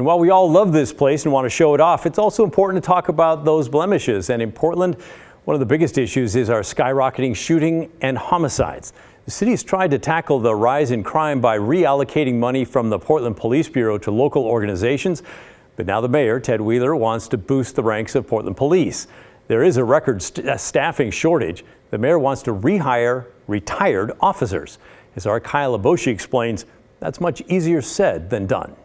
And while we all love this place and want to show it off, it's also important to talk about those blemishes. And in Portland, one of the biggest issues is our skyrocketing shooting and homicides. The city has tried to tackle the rise in crime by reallocating money from the Portland Police Bureau to local organizations. But now the mayor, Ted Wheeler, wants to boost the ranks of Portland police. There is a record staffing shortage. The mayor wants to rehire retired officers. As our Kyle Aboshi explains, that's much easier said than done.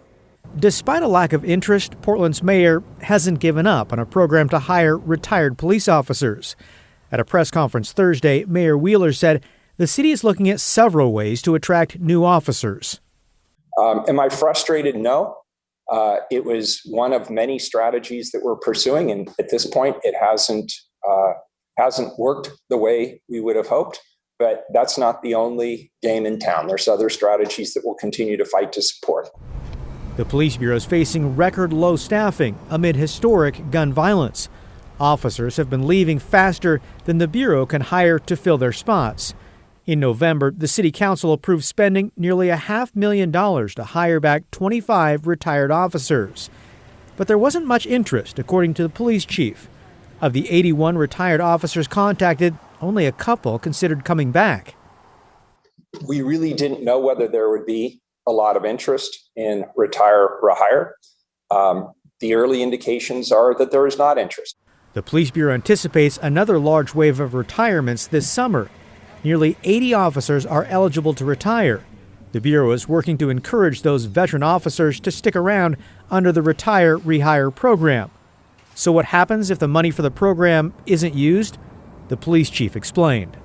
Despite a lack of interest, Portland's mayor hasn't given up on a program to hire retired police officers. At a press conference Thursday, Mayor Wheeler said the city is looking at several ways to attract new officers. Am I frustrated? No. It was one of many strategies that we're pursuing, and at this point, it hasn't worked the way we would have hoped. But that's not the only game in town. There's other strategies that we'll continue to fight to support. The police bureau is facing record low staffing amid historic gun violence. Officers have been leaving faster than the bureau can hire to fill their spots. In November, the city council approved spending nearly $500,000 to hire back 25 retired officers. But there wasn't much interest, according to the police chief. Of the 81 retired officers contacted, only a couple considered coming back. We really didn't know whether there would be a lot of interest in rehire. The early indications are that there is not interest. The police bureau anticipates another large wave of retirements this summer. Nearly 80 officers are eligible to retire. The bureau is working to encourage those veteran officers to stick around under the Retire Rehire program. So what happens if the money for the program isn't used? The police chief explained.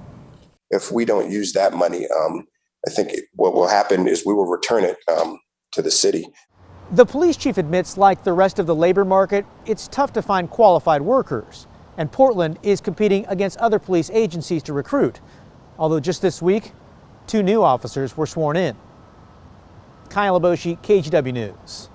If we don't use that money, I think what will happen is we will return it to the city. The police chief admits, like the rest of the labor market, it's tough to find qualified workers. And Portland is competing against other police agencies to recruit. Although just this week, 2 new officers were sworn in. Kyle Aboshi, KGW News.